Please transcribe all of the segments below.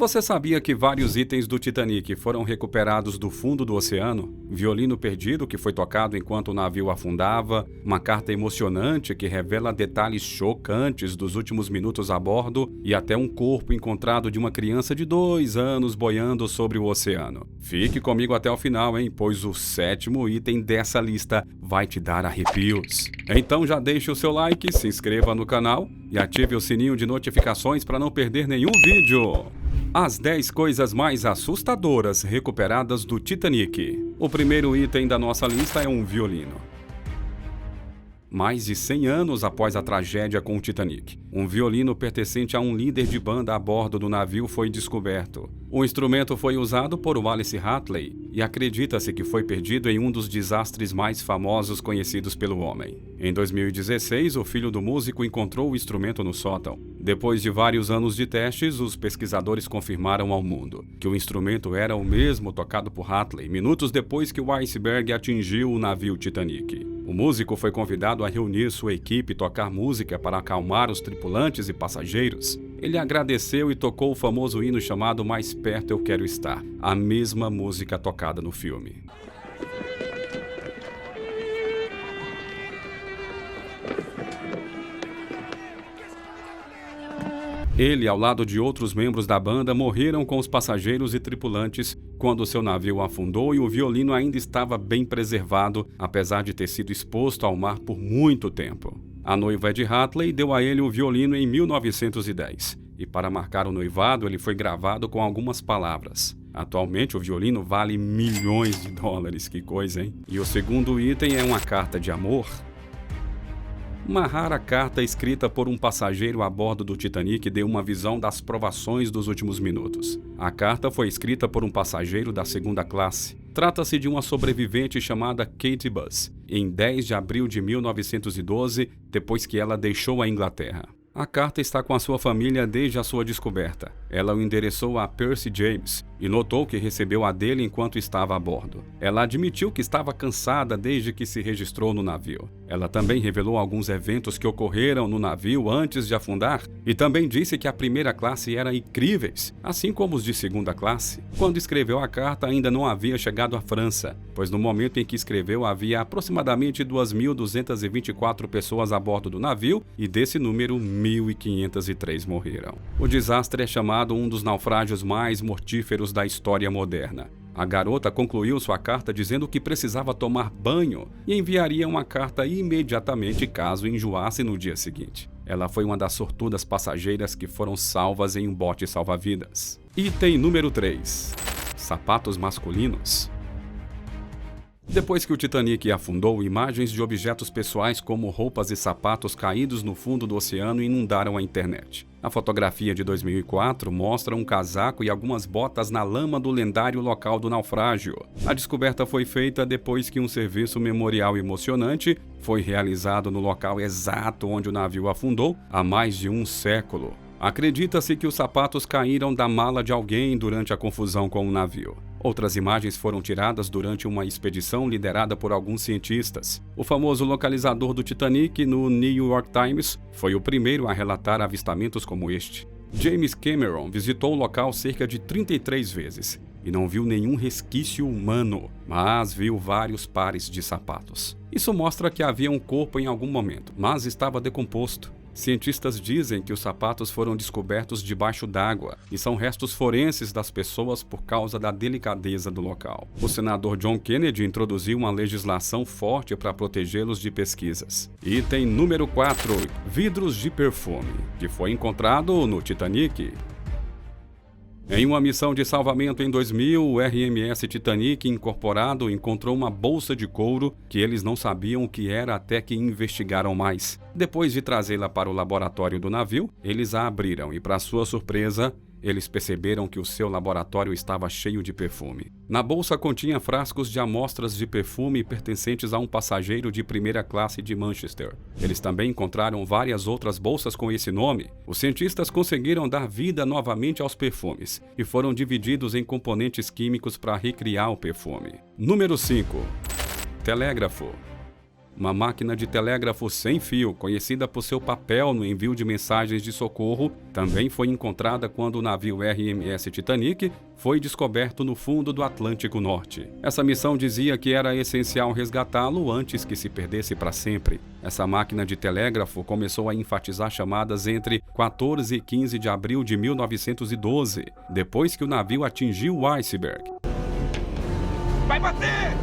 Você sabia que vários itens do Titanic foram recuperados do fundo do oceano? Violino perdido que foi tocado enquanto o navio afundava, uma carta emocionante que revela detalhes chocantes dos últimos minutos a bordo e até um corpo encontrado de uma criança de 2 anos boiando sobre o oceano. Fique comigo até o final, hein? Pois o 7º item dessa lista vai te dar arrepios. Então já deixe o seu like, se inscreva no canal e ative o sininho de notificações para não perder nenhum vídeo. As 10 coisas mais assustadoras recuperadas do Titanic. O primeiro item da nossa lista é um violino. Mais de 100 anos após a tragédia com o Titanic, um violino pertencente a um líder de banda a bordo do navio foi descoberto. O instrumento foi usado por Wallace Hartley e acredita-se que foi perdido em um dos desastres mais famosos conhecidos pelo homem. Em 2016, o filho do músico encontrou o instrumento no sótão. Depois de vários anos de testes, os pesquisadores confirmaram ao mundo que o instrumento era o mesmo tocado por Hartley minutos depois que o iceberg atingiu o navio Titanic. O músico foi convidado a reunir sua equipe e tocar música para acalmar os tripulantes e passageiros. Ele agradeceu e tocou o famoso hino chamado Mais Perto Eu Quero Estar, a mesma música tocada no filme. Ele, ao lado de outros membros da banda, morreram com os passageiros e tripulantes quando seu navio afundou e o violino ainda estava bem preservado, apesar de ter sido exposto ao mar por muito tempo. A noiva de Hartley deu a ele o violino em 1910, e para marcar o noivado ele foi gravado com algumas palavras. Atualmente o violino vale milhões de dólares, que coisa, hein? E o segundo item é uma carta de amor. Uma rara carta escrita por um passageiro a bordo do Titanic deu uma visão das provações dos últimos minutos. A carta foi escrita por um passageiro da segunda classe. Trata-se de uma sobrevivente chamada Kate Buss, em 10 de abril de 1912, depois que ela deixou a Inglaterra. A carta está com a sua família desde a sua descoberta. Ela o endereçou a Percy James e notou que recebeu a dele enquanto estava a bordo. Ela admitiu que estava cansada desde que se registrou no navio. Ela também revelou alguns eventos que ocorreram no navio antes de afundar e também disse que a primeira classe era incríveis, assim como os de segunda classe. Quando escreveu a carta, ainda não havia chegado à França, pois no momento em que escreveu havia aproximadamente 2.224 pessoas a bordo do navio e desse número 1.503 morreram. O desastre é chamado um dos naufrágios mais mortíferos da história moderna. A garota concluiu sua carta dizendo que precisava tomar banho e enviaria uma carta imediatamente caso enjoasse no dia seguinte. Ela foi uma das sortudas passageiras que foram salvas em um bote salva-vidas. Item número 3. Sapatos masculinos. Depois que o Titanic afundou, imagens de objetos pessoais como roupas e sapatos caídos no fundo do oceano inundaram a internet. A fotografia de 2004 mostra um casaco e algumas botas na lama do lendário local do naufrágio. A descoberta foi feita depois que um serviço memorial emocionante foi realizado no local exato onde o navio afundou há mais de um século. Acredita-se que os sapatos caíram da mala de alguém durante a confusão com o navio. Outras imagens foram tiradas durante uma expedição liderada por alguns cientistas. O famoso localizador do Titanic, no New York Times, foi o primeiro a relatar avistamentos como este. James Cameron visitou o local cerca de 33 vezes e não viu nenhum resquício humano, mas viu vários pares de sapatos. Isso mostra que havia um corpo em algum momento, mas estava decomposto. Cientistas dizem que os sapatos foram descobertos debaixo d'água e são restos forenses das pessoas por causa da delicadeza do local. O senador John Kennedy introduziu uma legislação forte para protegê-los de pesquisas. Item número 4. Vidros de perfume, que foi encontrado no Titanic. Em uma missão de salvamento em 2000, o RMS Titanic Incorporado encontrou uma bolsa de couro que eles não sabiam o que era até que investigaram mais. Depois de trazê-la para o laboratório do navio, eles a abriram e, para sua surpresa, eles perceberam que o seu laboratório estava cheio de perfume. Na bolsa continha frascos de amostras de perfume pertencentes a um passageiro de primeira classe de Manchester. Eles também encontraram várias outras bolsas com esse nome. Os cientistas conseguiram dar vida novamente aos perfumes e foram divididos em componentes químicos para recriar o perfume. Número 5. Telégrafo. Uma máquina de telégrafo sem fio, conhecida por seu papel no envio de mensagens de socorro, também foi encontrada quando o navio RMS Titanic foi descoberto no fundo do Atlântico Norte. Essa missão dizia que era essencial resgatá-lo antes que se perdesse para sempre. Essa máquina de telégrafo começou a enfatizar chamadas entre 14 e 15 de abril de 1912, depois que o navio atingiu o iceberg. Vai bater!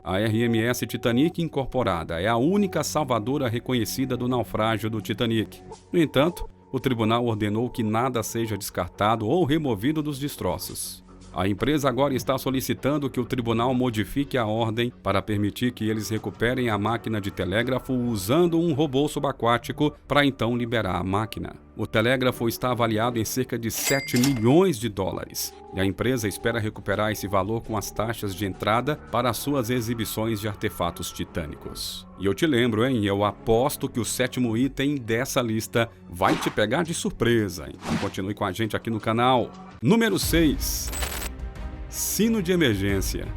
A RMS Titanic incorporada é a única salvadora reconhecida do naufrágio do Titanic. No entanto, o tribunal ordenou que nada seja descartado ou removido dos destroços. A empresa agora está solicitando que o tribunal modifique a ordem para permitir que eles recuperem a máquina de telégrafo usando um robô subaquático para então liberar a máquina. O telégrafo está avaliado em cerca de 7 milhões de dólares e a empresa espera recuperar esse valor com as taxas de entrada para suas exibições de artefatos titânicos. E eu te lembro, eu aposto que o 7º item dessa lista vai te pegar de surpresa. Então continue com a gente aqui no canal. Número 6. Sino de emergência.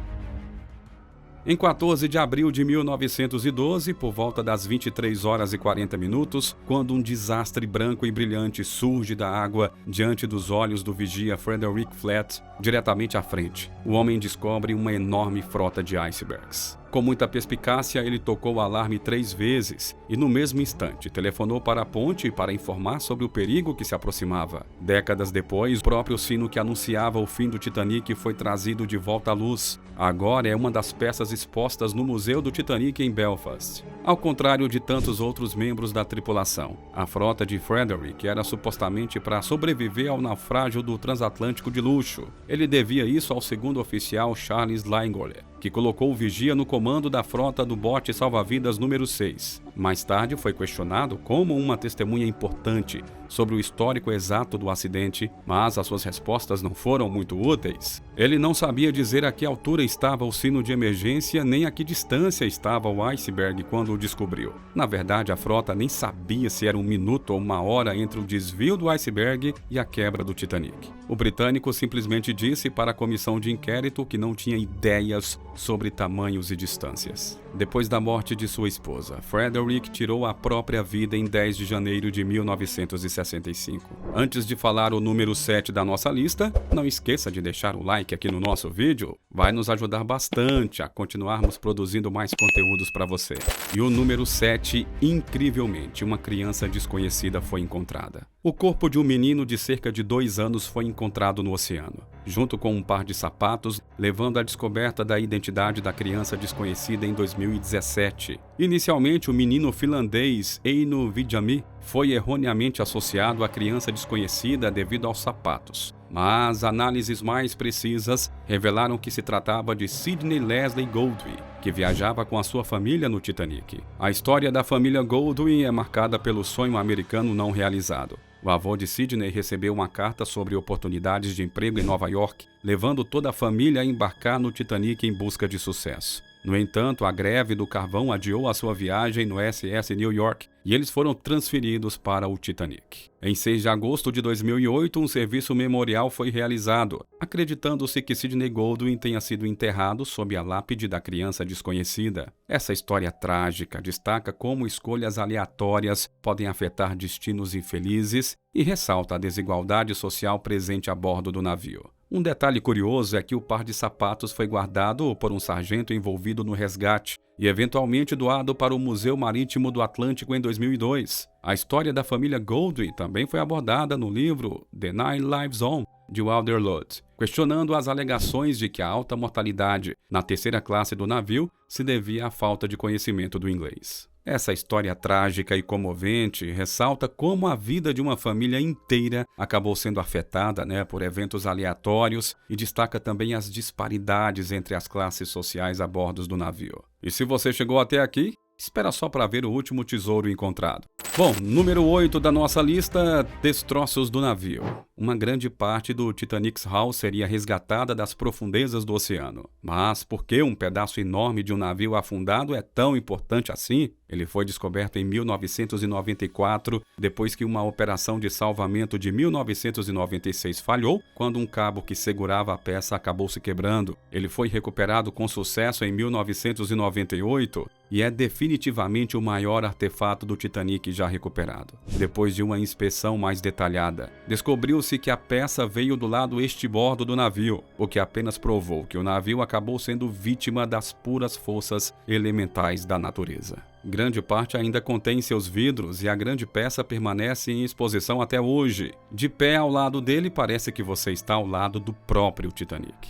Em 14 de abril de 1912, por volta das 23 horas e 40 minutos, quando um desastre branco e brilhante surge da água diante dos olhos do vigia Frederick Flatt, diretamente à frente, o homem descobre uma enorme frota de icebergs. Com muita perspicácia, ele tocou o alarme 3 vezes e, no mesmo instante, telefonou para a ponte para informar sobre o perigo que se aproximava. Décadas depois, o próprio sino que anunciava o fim do Titanic foi trazido de volta à luz. Agora é uma das peças expostas no Museu do Titanic em Belfast. Ao contrário de tantos outros membros da tripulação, a frota de Frederick era supostamente para sobreviver ao naufrágio do transatlântico de luxo. Ele devia isso ao segundo oficial Charles Langole, que colocou o vigia no comando da frota do bote salva-vidas número 6. Mais tarde foi questionado como uma testemunha importante sobre o histórico exato do acidente, mas as suas respostas não foram muito úteis. Ele não sabia dizer a que altura estava o sino de emergência nem a que distância estava o iceberg quando o descobriu. Na verdade, a frota nem sabia se era 1 minuto ou 1 hora entre o desvio do iceberg e a quebra do Titanic. O britânico simplesmente disse para a comissão de inquérito que não tinha ideias sobre tamanhos e distâncias. Depois da morte de sua esposa, Frederick tirou a própria vida em 10 de janeiro de 1965. Antes de falar o número 7 da nossa lista, não esqueça de deixar o like aqui no nosso vídeo, vai nos ajudar bastante a continuarmos produzindo mais conteúdos para você. E o número 7, incrivelmente, uma criança desconhecida foi encontrada. O corpo de um menino de cerca de 2 anos foi encontrado no oceano, junto com um par de sapatos, levando à descoberta da identidade da criança desconhecida em 2017. Inicialmente, o menino finlandês Eino Vidjami foi erroneamente associado à criança desconhecida devido aos sapatos, mas análises mais precisas revelaram que se tratava de Sidney Leslie Goldwyn, que viajava com a sua família no Titanic. A história da família Goldwyn é marcada pelo sonho americano não realizado. O avô de Sidney recebeu uma carta sobre oportunidades de emprego em Nova York, levando toda a família a embarcar no Titanic em busca de sucesso. No entanto, a greve do carvão adiou a sua viagem no SS New York e eles foram transferidos para o Titanic. Em 6 de agosto de 2008, um serviço memorial foi realizado, acreditando-se que Sidney Goldwyn tenha sido enterrado sob a lápide da criança desconhecida. Essa história trágica destaca como escolhas aleatórias podem afetar destinos infelizes e ressalta a desigualdade social presente a bordo do navio. Um detalhe curioso é que o par de sapatos foi guardado por um sargento envolvido no resgate e eventualmente doado para o Museu Marítimo do Atlântico em 2002. A história da família Goldwyn também foi abordada no livro The Nine Lives On, de Walter Lott, questionando as alegações de que a alta mortalidade na 3ª classe do navio se devia à falta de conhecimento do inglês. Essa história trágica e comovente ressalta como a vida de uma família inteira acabou sendo afetada, por eventos aleatórios e destaca também as disparidades entre as classes sociais a bordo do navio. E se você chegou até aqui, espera só para ver o último tesouro encontrado. Bom, número 8 da nossa lista, destroços do navio. uma grande parte do Titanic's Hull seria resgatada das profundezas do oceano. Mas por que um pedaço enorme de um navio afundado é tão importante assim? Ele foi descoberto em 1994, depois que uma operação de salvamento de 1996 falhou, quando um cabo que segurava a peça acabou se quebrando. Ele foi recuperado com sucesso em 1998 e é definitivamente o maior artefato do Titanic já recuperado. Depois de uma inspeção mais detalhada, descobriu-se que a peça veio do lado estibordo do navio, o que apenas provou que o navio acabou sendo vítima das puras forças elementais da natureza. Grande parte ainda contém seus vidros e a grande peça permanece em exposição até hoje. De pé ao lado dele, parece que você está ao lado do próprio Titanic.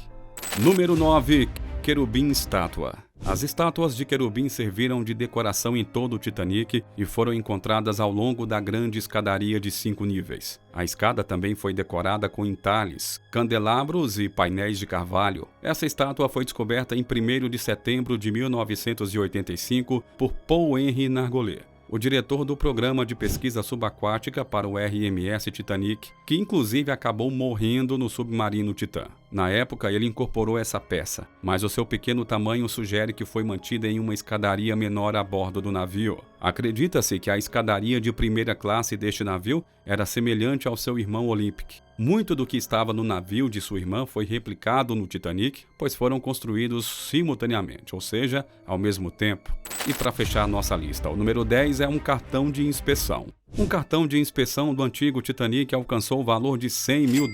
Número 9. Querubim Estátua. As estátuas de querubim serviram de decoração em todo o Titanic e foram encontradas ao longo da grande escadaria de 5 níveis. A escada também foi decorada com entalhes, candelabros e painéis de carvalho. Essa estátua foi descoberta em 1º de setembro de 1985 por Paul Henry Nargollet, o diretor do programa de pesquisa subaquática para o RMS Titanic, que inclusive acabou morrendo no submarino Titã. Na época, ele incorporou essa peça, mas o seu pequeno tamanho sugere que foi mantida em uma escadaria menor a bordo do navio. Acredita-se que a escadaria de primeira classe deste navio era semelhante ao seu irmão Olympic. Muito do que estava no navio de sua irmã foi replicado no Titanic, pois foram construídos simultaneamente, ou seja, ao mesmo tempo. E para fechar nossa lista, o número 10 é um cartão de inspeção. Um cartão de inspeção do antigo Titanic alcançou o valor de $100 mil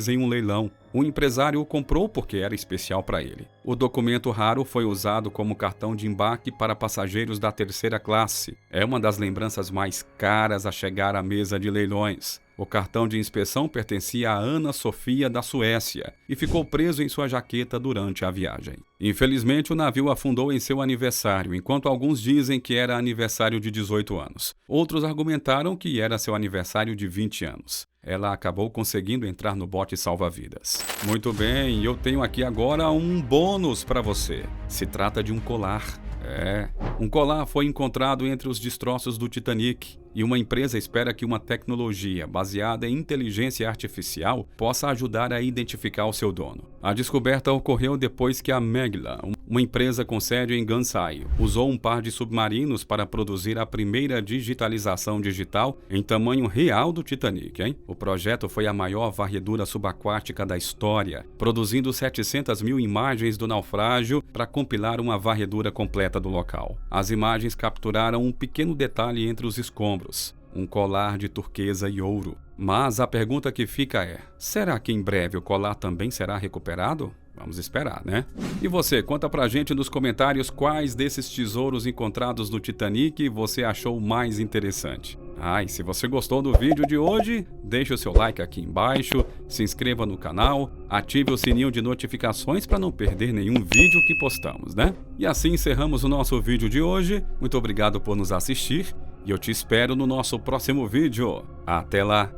em um leilão. O empresário o comprou porque era especial para ele. O documento raro foi usado como cartão de embarque para passageiros da 3ª classe. É uma das lembranças mais caras a chegar à mesa de leilões. O cartão de inspeção pertencia a Ana Sofia da Suécia e ficou preso em sua jaqueta durante a viagem. Infelizmente, o navio afundou em seu aniversário, enquanto alguns dizem que era aniversário de 18 anos. Outros argumentaram que era seu aniversário de 20 anos. Ela acabou conseguindo entrar no bote salva-vidas. Muito bem, eu tenho aqui agora um bônus para você. Se trata de um colar. Um colar foi encontrado entre os destroços do Titanic e uma empresa espera que uma tecnologia baseada em inteligência artificial possa ajudar a identificar o seu dono. A descoberta ocorreu depois que a Megla, uma empresa com sede em Gansai, usou um par de submarinos para produzir a primeira digitalização digital em tamanho real do Titanic, hein? O projeto foi a maior varredura subaquática da história, produzindo 700 mil imagens do naufrágio para compilar uma varredura completa do local. As imagens capturaram um pequeno detalhe entre os escombros, um colar de turquesa e ouro. Mas a pergunta que fica é, será que em breve o colar também será recuperado? Vamos esperar, né? E você, conta pra gente nos comentários quais desses tesouros encontrados no Titanic você achou mais interessante. E se você gostou do vídeo de hoje, deixe o seu like aqui embaixo, se inscreva no canal, ative o sininho de notificações para não perder nenhum vídeo que postamos, né? E assim encerramos o nosso vídeo de hoje. Muito obrigado por nos assistir e eu te espero no nosso próximo vídeo. Até lá!